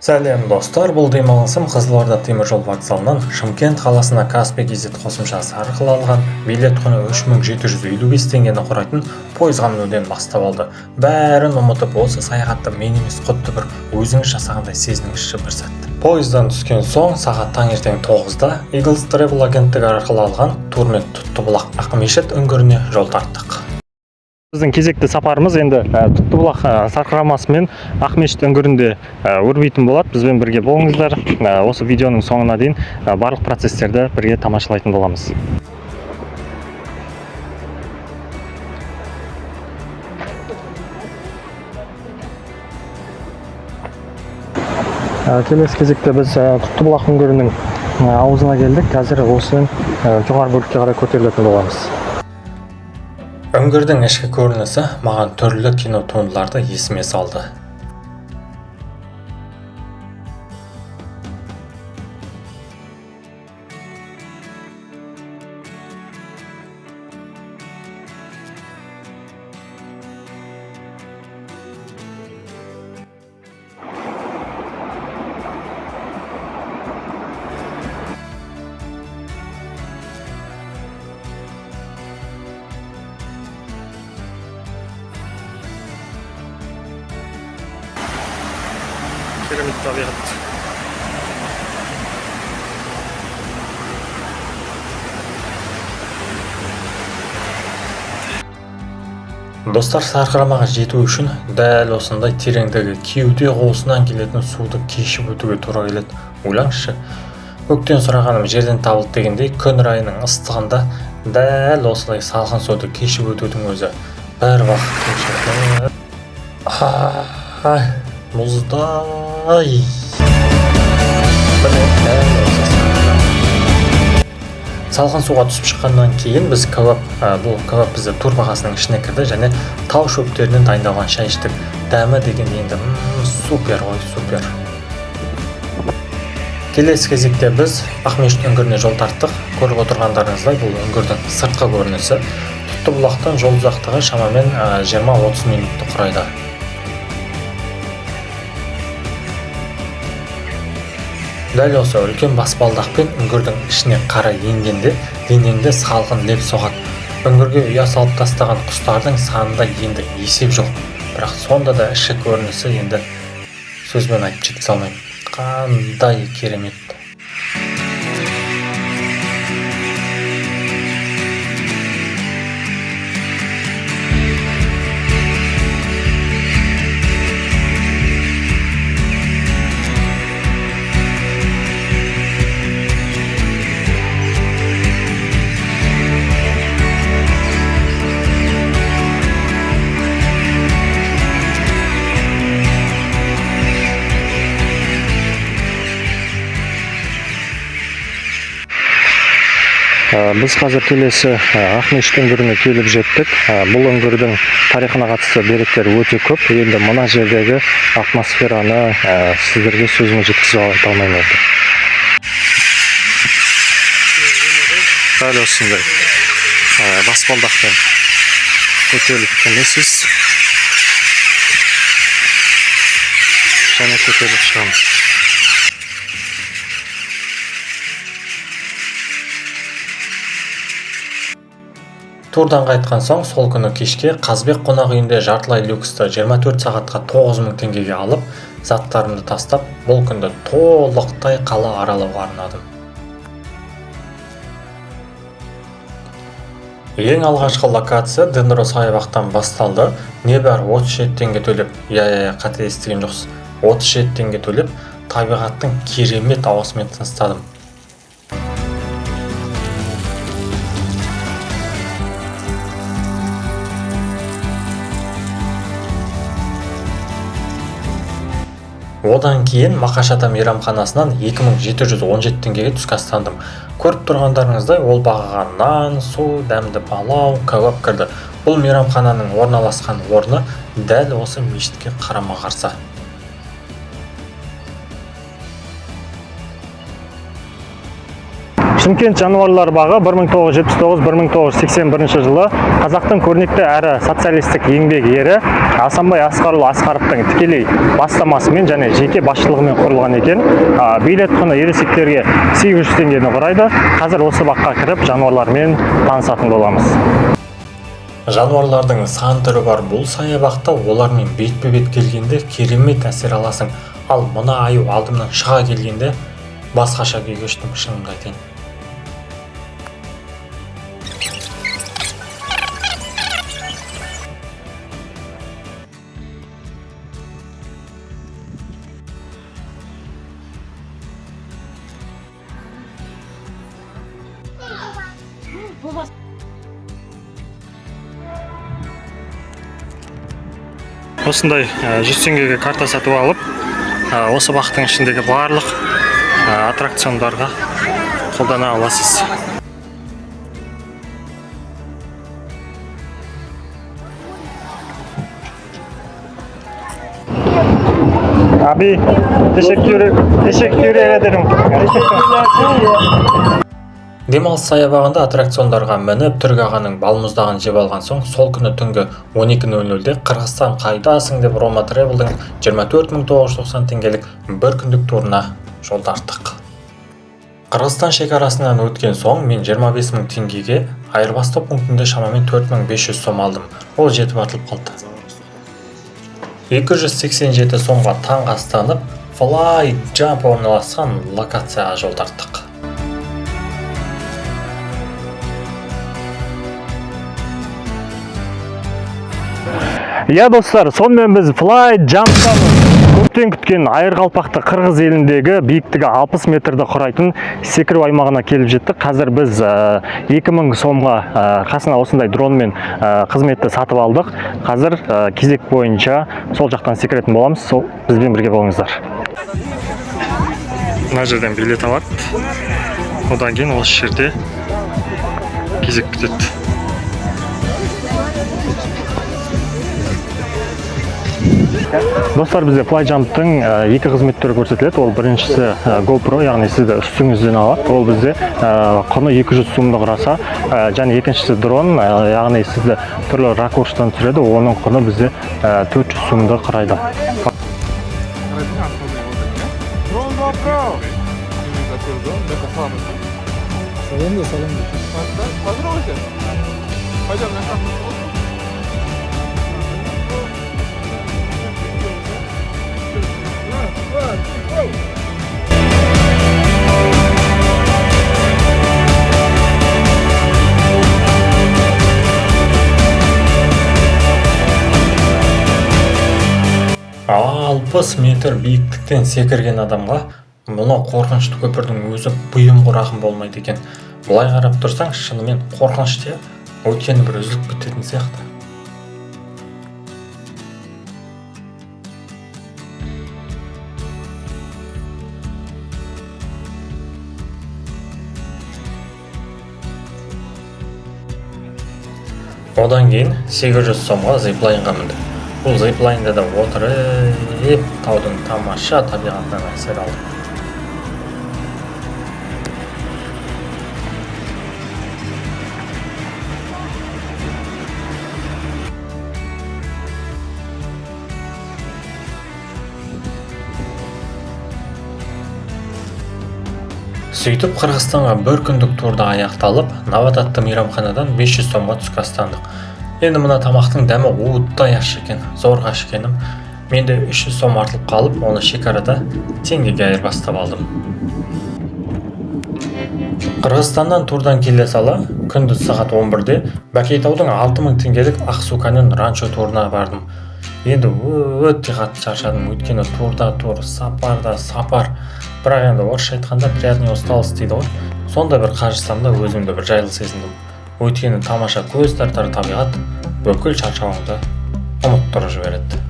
Сәлем достар, бұл демалысым Қызылорда теміржол вокзалынан Шымкент қаласына Каспий Кз қосымшасы арқылы алған билет құны 3755 теңгені құрайтын пойызға мінуден бастап алды. Бәрін ұмытып, осы саяхатты мен емес, құдды бір өзіңіз жасағандай сезініңізші бір сәт. Пойыздан түскен соң сағат таңертең 9-да Eagles Travel агенттігі арқылы алған турмен Тұттыбұлақ Ақмешіт үңгіріне жол тарттық. Біздің кезекті сапарымыз енді Тұттыбұлақ сарқырамасы мен Ақмешіт үңгірінде өрбейтін болады. Бізбен бірге болыңыздар. Осы видеоның соңына дейін барлық процестерді бірге тамашалайтын боламыз. Келесі кезекте біз Тұттыбұлақ үңгірінің аузына келдік. Қазір осының жоғары бөлікке қарай көтерілетін боламыз. Үңгірдің ішкі көрінісі маған түрлі кино туындыларды есіме салды. Керемет табиғат. Достар, сарқырамаға жету үшін дәл осындай тереңдігі кеуде қуысынан келетін суды кешіп өтуге тура келеді. Ойлаңызшы, көктен сұрағаным жерден табылды дегендей, күн райының ыстығында дәл осылай салқын суды кешіп өтудің өзі бір уақыт мұздай. Салқын суға түсіп шыққаннан кейін біз бұл кәуап бізді тур бағасының ішіне кірді және тау шөптерінен дайындалған шай іштік. Дәмі деген енді супер ғой, супер. Келесі кезекте біз Ақмешіт үңгіріне жол тарттық. Көріп отырғандарыңыздай, бұл үңгірдің сыртқы көрінісі. Тұттыбұлақтан жол ұзақтығы шамамен 20-30 минутты құрайды. Дәл осы үлкен баспалдақпен үңгірдің ішіне қарай енгенде денеңді салқын леп соғады. Үңгірге ұя салып тастаған құстардың санында енді есеп жоқ. Бірақ сонда да ішкі көрінісі енді сөзбен айтып жеткізе алмаймын. Қандай керемет. Біз қазір келесі Ақмешіт үңгіріне келіп жеттік. Бұл үңгірдің тарихына қатысты деректер өте көп. Енді мына жердегі атмосфераны сіздерге сөзіме жеткізіп айта алмаймын. Дәл осындай баспалдақпен көтеріліп көнесіз және көтеріліп шығамыз. Турдан қайтқан соң сол күні кешке Қазбек қонақ үйінде жартылай люксті 24 сағатқа 9000 теңгеге алып, заттарымды тастап, бұл күнді толықтай қала аралауға арнадым. Ең алғашқы локация Дендро саябақтан басталды. Небәрі 37 теңге төлеп, қате естіген жоқсыз. 37 теңге төлеп, табиғаттың керемет ауасымен тыныстадым. Одан кейін Мақаш ата мейрамханасынан 2717 теңгеге түскі астандым. Көріп тұрғандарыңыздай, ол бағаға нан, су, дәмді палау, кәуап кірді. Бұл мейрамхананың орналасқан орны дәл осы мешітке қарама қарсы. Шымкент жануарлар бағы 1979-1981 жылы қазақтың көрнекті әрі социалистік еңбек ері Асанбай Асқарұлы Асқаровтың тікелей бастамасымен және жеке басшылығымен құрылған екен. Билет құны ересектерге 800 теңгені құрайды. Қазір осы баққа кіріп жануарлармен танысатын боламыз. Жануарлардың сан түрі бар бұл саябақта олармен бетпе-бет келгенде керемет әсер аласың. Ал мына аю алдымнан шыға келгенде басқаша күй кештім, шынымды айтайын. Осындай 100 теңгеге карта сатып алып, осы бақтың ішіндегі барлық аттракциондарға қолдана аласыз. Abi, teşekkür ederim. Демалыс саябағында аттракциондарға мініп, Түрік ағаның балмұздағын жеп алған соң, сол күні түнгі 12:00-де Қырғызстан қайдасың деп Рома Travel'дың 24.990 теңгелік бір күндік турына жол тарттық. Қырғызстан шекарасынан өткен соң мен 25.000 теңгеге айырбастау пунктінде шамамен 4.500 сом алдым. Ол жетіп артылып қалды. 287 сомға таңғы астанып, Fly Jump орналасқан локацияға жол тарттық. Я достар, сонымен біз Fly Jump'тан көптен күткен айырқалпақты Қырғыз еліндегі биіктігі 60 метрді құрайтын секіру аймағына келіп жеттік. Қазір біз 2000 сомға қасына осындай дронмен қызметті сатып алдық. Қазір кезек бойынша сол жақтан секіретін боламыз. Сол бізбен бірге болыңыздар. Мына жерден билет алады. Одан кейін осы жерде кезек күтеді. Достар, бізде Fly Jump'тың екі қызмет түрі көрсетіледі. Ол біріншісі GoPro, яғни сізді үстіңізден алады. Ол бізде құны 200 сомды құраса, және екіншісі дрон, яғни сізді түрлі ракурстан түсіреді. Оның құны бізде 400 сомды құрайды. Алпыс метр биіктіктен секірген адамға мұны қорқынышты көпірдің өзі бұйым құрағын болмайды екен. Бұлай қарап тұрсаң, шынымен қорқынышты, өйткені бір үзіліп кететін сияқты. Одан кейін 800 сомға зиплайнға мінді. Бұл зиплайнда да отырып, таудың тамаша табиғатынан әсер алды. Сөйтіп Қырғызстанға бір күндік турда аяқталып, Нават атты мейрамханадан 500 сомға түскі астандық. Енді мына тамақтың дәмі уыттай аш екен, зорға ішкенім. Менде 300 сом артылып қалып, оны шекарада теңгеге айырбастап алдым. Қырғызстаннан турдан келе сала, күндіз сағат 11-де Бәкейтаудың 6000 теңгелік Ақсуканен ранчо турына бардым. Енді өте қатты шаршадым, өйткені турда тур, сапарда сапар. Бірақ енді орысша айтқанда приятный усталость дейді ғой. Сонда бір қажысам да өзімді бір жайлы сезіндім. Өйткені тамаша көз тартар табиғат бүкіл шаршауыңды ұмыттырып жібереді.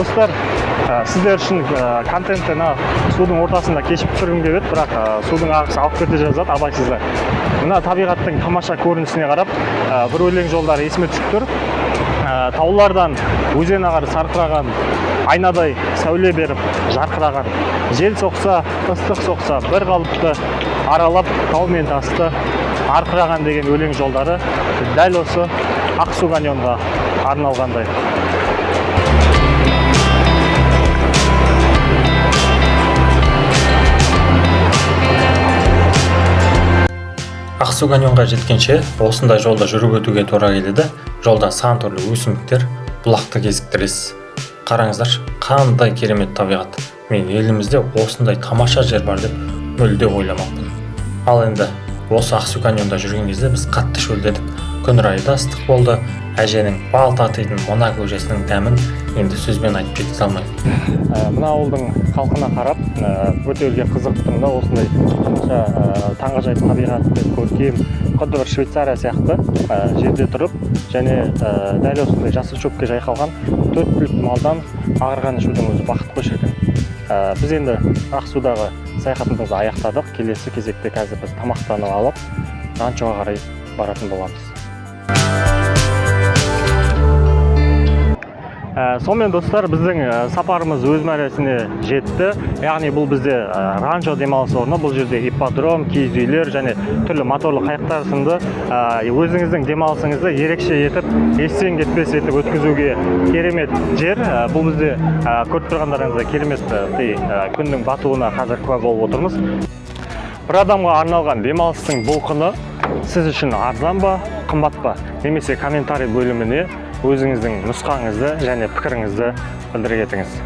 достар, сіздер үшін контентті судың ортасында кешіп көргім келеді, бірақ судың ағысы алып кете жаздады абайсызда. Мына табиғаттың тамаша көрінісіне қарап, бір өлең жолдары есіме түсіп тұр. Таулардан өзен ағар сарқыраған, айнадай сәуле беріп жарқыраған, жел соқса, ыстық соқса, бір қалыпты аралап тау мен тасты арқыраған деген өлең жолдары дәл осы Ақсу каньонға арналғандай. Ақсу каньонға жеткенше осындай жолда жүріп өтуге тура келеді. Жолда сан түрлі өсімдіктер, бұлақты кезіктіресіз. Қараңыздар, қандай керемет табиғат. Мен елімізде осындай тамаша жер бар деп мүлде ойламаппын. Ал енді осы Ақсу каньонда жүрген кезде біз қатты шөлдедік. Күн райы да ыстық болды. Әженің бал татитын мына көжесінің дәмін енді сөзбен айтып жете алмаймын. Мына ауылдың халқына қарап, өте үлкен қызықтым да, осындай таңғажайып табиғатты көркем, құдды бір Швейцария сияқты жерде тұрып, және дәл осындай жасыл шөпке жайқалған 4 түлік малдан ағырған ішудің өзі бақыт қой шіркін. Біз енді Ақсудағы саяхатымызды аяқтадық. Келесі кезекте қазір біз тамақтанып алып, ранчоға қарай баратын боламыз. Сонымен достар, біздің сапарымыз өз мәресіне жетті. Яғни бұл бізде ранчо демалыс орны, бұл жерде ипподром, киіз үйлер және түрлі моторлы қайықтар сынды өзіңіздің демалысыңызды ерекше етіп, естен кетпес етіп өткізуге керемет жер. Бұл бізде көріп тұрғандарыңызда керемет күннің батуына қазір куә болып отырмыз. Бір адамға арналған демалыстың бұл құны сіз үшін арзан ба, қымбат па? Немесе комментарий бөліміне өзіңіздің нұсқаңызды және пікіріңізді білдіре кетіңіз.